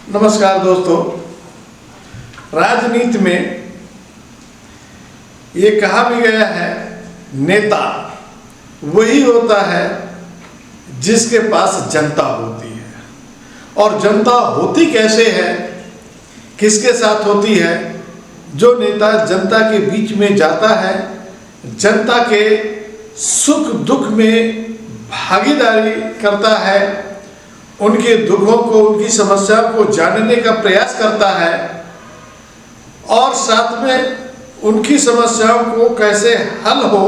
नमस्कार दोस्तों। राजनीति में ये कहा भी गया है, नेता वही होता है जिसके पास जनता होती है। और जनता होती कैसे है, किसके साथ होती है? जो नेता जनता के बीच में जाता है, जनता के सुख दुख में भागीदारी करता है, उनके दुखों को, उनकी समस्याओं को जानने का प्रयास करता है और साथ में उनकी समस्याओं को कैसे हल हो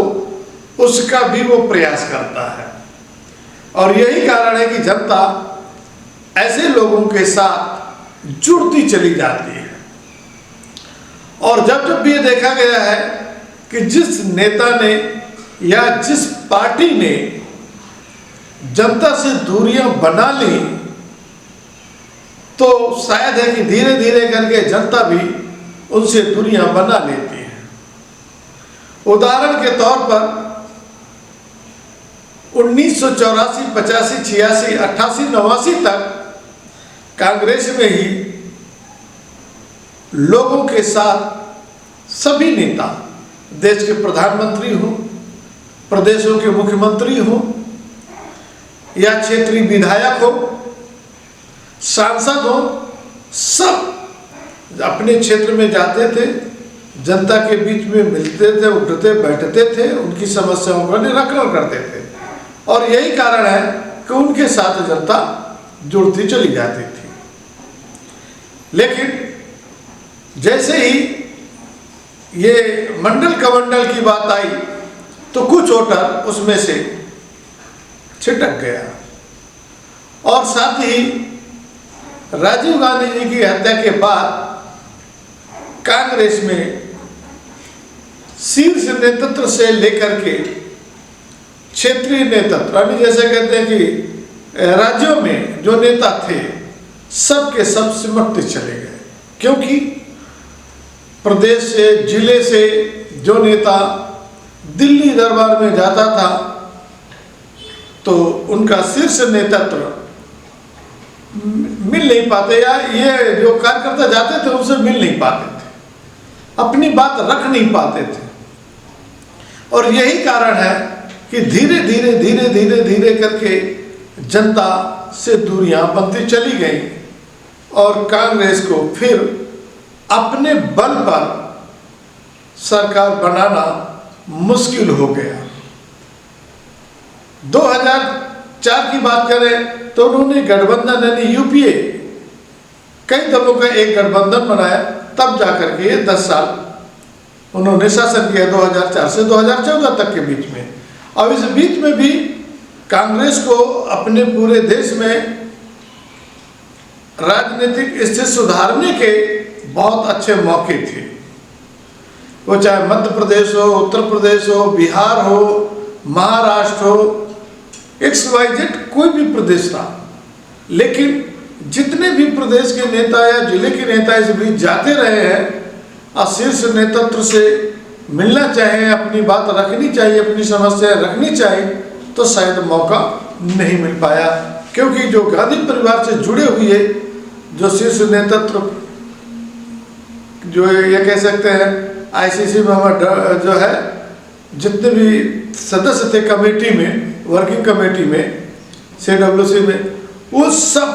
उसका भी वो प्रयास करता है। और यही कारण है कि जनता ऐसे लोगों के साथ जुड़ती चली जाती है। और जब जब भी ये देखा गया है कि जिस नेता ने या जिस पार्टी ने जनता से दूरियां बना ली, तो शायद है कि धीरे धीरे करके जनता भी उनसे दूरियां बना लेती है। उदाहरण के तौर पर 1984, 85, 86, 88, 89 तक कांग्रेस में ही लोगों के साथ सभी नेता, देश के प्रधानमंत्री हो, प्रदेशों के मुख्यमंत्री हो या क्षेत्रीय विधायक हो, सांसद हो, सब अपने क्षेत्र में जाते थे, जनता के बीच में मिलते थे, उठते बैठते थे, उनकी समस्याओं का निराकरण करते थे। और यही कारण है कि उनके साथ जनता जुड़ती चली जाती थी। लेकिन जैसे ही ये मंडल कमंडल की बात आई तो कुछ वोटर उसमें से छिटक गया। और साथ ही राजीव गांधी जी की हत्या के बाद कांग्रेस में शीर्ष नेतृत्व से लेकर के क्षेत्रीय नेतृत्व, यानी जैसे कहते हैं कि राज्यों में जो नेता थे सब के सब सिमटते चले गए। क्योंकि प्रदेश से, जिले से जो नेता दिल्ली दरबार में जाता था तो उनका शीर्ष नेतृत्व मिल नहीं पाते, या ये जो कार्यकर्ता जाते थे उनसे मिल नहीं पाते थे, अपनी बात रख नहीं पाते थे। और यही कारण है कि धीरे धीरे धीरे धीरे धीरे करके जनता से दूरियां बनती चली गई और कांग्रेस को फिर अपने बल पर सरकार बनाना मुश्किल हो गया। 2004 की बात करें तो उन्होंने गठबंधन यानी यूपीए, कई दलों का एक गठबंधन बनाया, तब जाकर के 10 साल उन्होंने शासन किया, 2004 से 2014 तक के बीच में। अब इस बीच में भी कांग्रेस को अपने पूरे देश में राजनीतिक स्थिति सुधारने के बहुत अच्छे मौके थे। वो चाहे मध्य प्रदेश हो, उत्तर प्रदेश हो, बिहार हो, महाराष्ट्र हो, XYZ कोई भी प्रदेश था। लेकिन जितने भी प्रदेश के नेता या जिले के नेता इस बीच जाते रहे हैं और शीर्ष नेतृत्व से मिलना चाहिए, अपनी बात रखनी चाहिए, अपनी समस्याएं रखनी चाहिए, तो शायद मौका नहीं मिल पाया। क्योंकि जो गांधी परिवार से जुड़े हुए जो शीर्ष नेतृत्व, जो ये कह सकते हैं ICC में जो है, जितने भी सदस्य थे कमेटी में, वर्किंग कमेटी में, CWC में, वो सब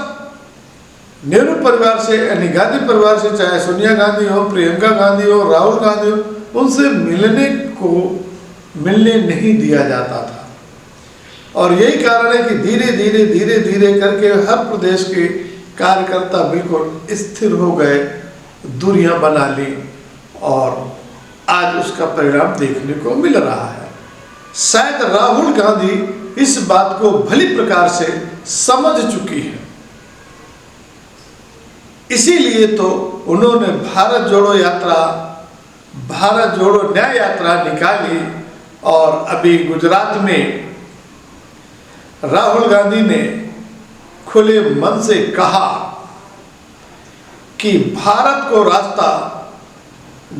नेहरू परिवार से यानी गांधी परिवार से, चाहे सोनिया गांधी हो, प्रियंका गांधी हो, राहुल गांधी हो, उनसे मिलने नहीं दिया जाता था। और यही कारण है कि धीरे धीरे धीरे धीरे करके हर प्रदेश के कार्यकर्ता बिल्कुल स्थिर हो गए, दूरियां बना ली और आज उसका परिणाम देखने को मिल रहा है। शायद राहुल गांधी इस बात को भली प्रकार से समझ चुकी है, इसीलिए तो उन्होंने भारत जोड़ो यात्रा, भारत जोड़ो न्याय यात्रा निकाली। और अभी गुजरात में राहुल गांधी ने खुले मन से कहा कि भारत को रास्ता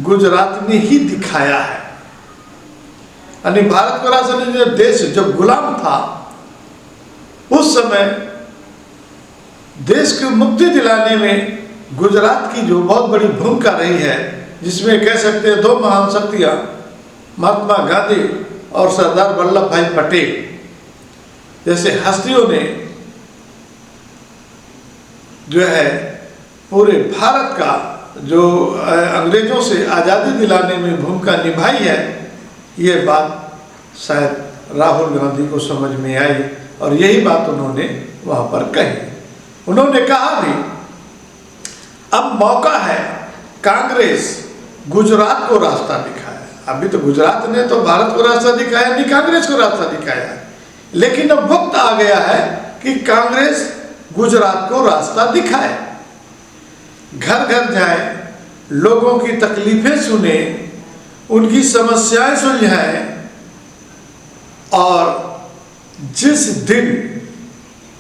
गुजरात ने ही दिखाया है। यानी भारत को रास्ता, जो देश जब गुलाम था उस समय देश को मुक्ति दिलाने में गुजरात की जो बहुत बड़ी भूमिका रही है, जिसमें कह सकते हैं दो महान शक्तियाँ महात्मा गांधी और सरदार वल्लभ भाई पटेल जैसे हस्तियों ने जो है पूरे भारत का जो अंग्रेजों से आज़ादी दिलाने में भूमिका निभाई है, ये बात शायद राहुल गांधी को समझ में आई और यही बात उन्होंने वहाँ पर कही। उन्होंने कहा भी अब मौका है, कांग्रेस गुजरात को रास्ता दिखाया। अभी तो गुजरात ने तो भारत को रास्ता दिखाया नहीं, कांग्रेस को रास्ता दिखाया है, लेकिन अब वक्त आ गया है कि कांग्रेस गुजरात को रास्ता दिखाए, घर घर जाए, लोगों की तकलीफें सुने, उनकी समस्याएं सुलझाए और जिस दिन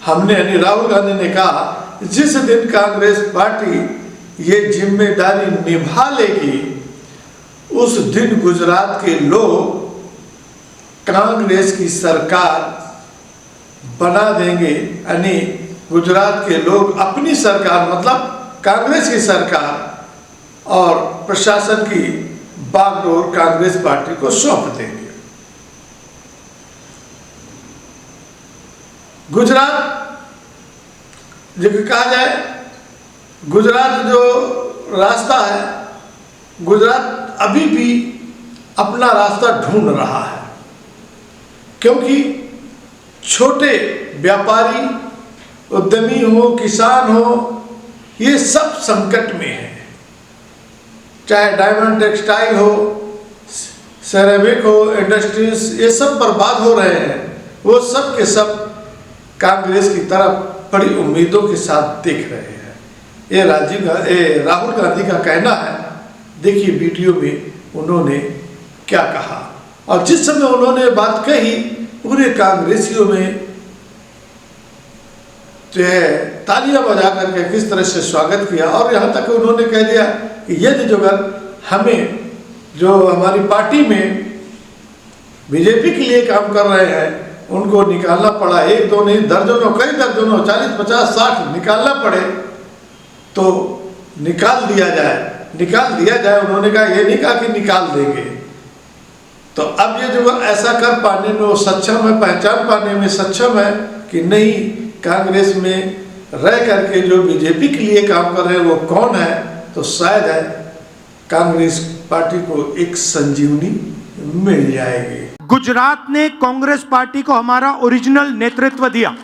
हमने यानी राहुल गांधी ने कहा जिस दिन कांग्रेस पार्टी ये जिम्मेदारी निभा लेगी, उस दिन गुजरात के लोग कांग्रेस की सरकार बना देंगे। यानी गुजरात के लोग अपनी सरकार मतलब कांग्रेस की सरकार और प्रशासन की बागडोर कांग्रेस पार्टी को सौंप देंगे। गुजरात जो कहा जाए, गुजरात जो रास्ता है, गुजरात अभी भी अपना रास्ता ढूंढ रहा है, क्योंकि छोटे व्यापारी, उद्यमी हो, किसान हो, ये सब संकट में है। चाहे डायमंड टेक्सटाइल हो, सेरेमिक हो, इंडस्ट्रीज, ये सब बर्बाद हो रहे हैं। वो सब के सब कांग्रेस की तरफ बड़ी उम्मीदों के साथ देख रहे हैं। ये राहुल गांधी का कहना है। देखिए वीडियो में उन्होंने क्या कहा, और जिस समय उन्होंने बात कही पूरे कांग्रेसियों में जो है तालियां बजा करके किस तरह से स्वागत किया, और यहाँ तक उन्होंने कह दिया कि यदि जो अगर हमें जो हमारी पार्टी में बीजेपी के लिए काम कर रहे हैं उनको निकालना पड़ा, एक दो नहीं दर्जनों, कई दर्जनों, 40, 50, 60 निकालना पड़े तो निकाल दिया जाए, निकाल दिया जाए। उन्होंने कहा, ये नहीं कहा कि निकाल देंगे। तो अब ये जो ऐसा कर पाने में वो सक्षम है, पहचान पाने में सक्षम है कि नहीं, कांग्रेस में रह करके जो बीजेपी के लिए काम कर रहे हैं वो कौन है, तो शायद है कांग्रेस पार्टी को एक संजीवनी मिल जाएगी। गुजरात ने कांग्रेस पार्टी को हमारा ओरिजिनल नेतृत्व दिया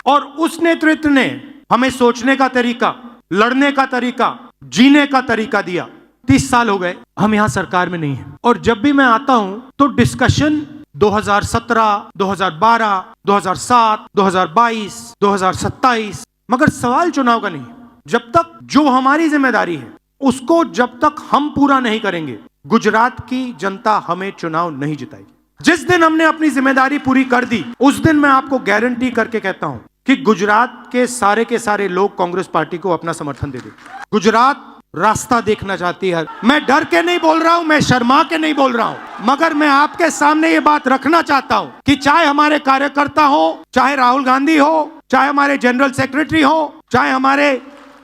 और उस नेतृत्व ने हमें सोचने का तरीका, लड़ने का तरीका, जीने का तरीका दिया। 30 साल हो गए हम यहां सरकार में नहीं है, और जब भी मैं आता हूं तो डिस्कशन 2017, 2012, 2007, 2022, 2027, मगर सवाल चुनाव का नहीं। जब तक जो हमारी जिम्मेदारी है उसको जब तक हम पूरा नहीं करेंगे, गुजरात की जनता हमें चुनाव नहीं जिताएगी। जिस दिन हमने अपनी जिम्मेदारी पूरी कर दी, उस दिन मैं आपको गारंटी करके कहता हूं कि गुजरात के सारे लोग कांग्रेस पार्टी को अपना समर्थन दे देंगे। गुजरात रास्ता देखना चाहती है। मैं डर के नहीं बोल रहा हूं, मैं शर्मा के नहीं बोल रहा हूं, मगर मैं आपके सामने ये बात रखना चाहता हूं कि चाहे हमारे कार्यकर्ता हो, चाहे राहुल गांधी हो, चाहे हमारे जनरल सेक्रेटरी हो, चाहे हमारे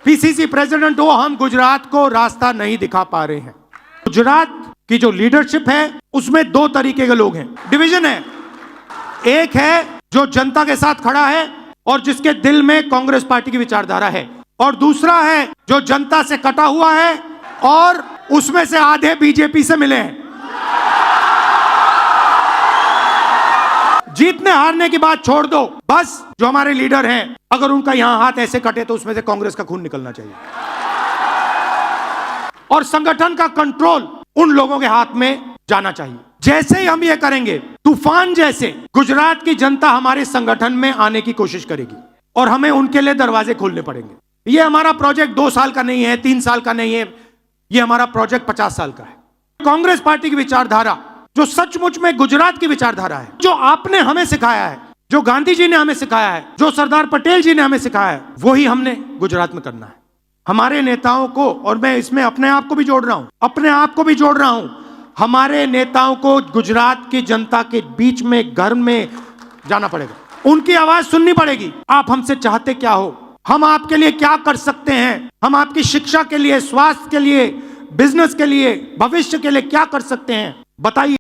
पीसीसी प्रेसिडेंट हो, हम गुजरात को रास्ता नहीं दिखा पा रहे हैं। गुजरात की जो लीडरशिप है उसमें दो तरीके के लोग हैं, डिवीजन है। एक है जो जनता के साथ खड़ा है और जिसके दिल में कांग्रेस पार्टी की विचारधारा है, और दूसरा है जो जनता से कटा हुआ है और उसमें से आधे बीजेपी से मिले हैं। जीतने हारने की बात छोड़ दो, बस जो हमारे लीडर हैं अगर उनका यहां हाथ ऐसे कटे तो उसमें से कांग्रेस का खून निकलना चाहिए, और संगठन का कंट्रोल उन लोगों के हाथ में जाना चाहिए। जैसे ही हम ये करेंगे, तूफान जैसे गुजरात की जनता हमारे संगठन में आने की कोशिश करेगी और हमें उनके लिए दरवाजे खोलने पड़ेंगे। ये हमारा प्रोजेक्ट 2 साल का नहीं है, 3 साल का नहीं है, ये हमारा प्रोजेक्ट 50 साल का है। कांग्रेस पार्टी की विचारधारा जो सचमुच में गुजरात की विचारधारा है, जो आपने हमें सिखाया है, जो गांधी जी ने हमें सिखाया है, जो सरदार पटेल जी ने हमें सिखाया है, वही हमने गुजरात में करना है। हमारे नेताओं को, और मैं इसमें अपने आप को भी जोड़ रहा हूं, अपने आप को भी जोड़ रहा हूं, हमारे नेताओं को गुजरात की जनता के बीच में, घर में जाना पड़ेगा। उनकी आवाज सुननी पड़ेगी। आप हमसे चाहते क्या हो, हम आपके लिए क्या कर सकते हैं, हम आपकी शिक्षा के लिए, स्वास्थ्य के लिए, बिजनेस के लिए, भविष्य के लिए क्या कर सकते हैं, बताइए।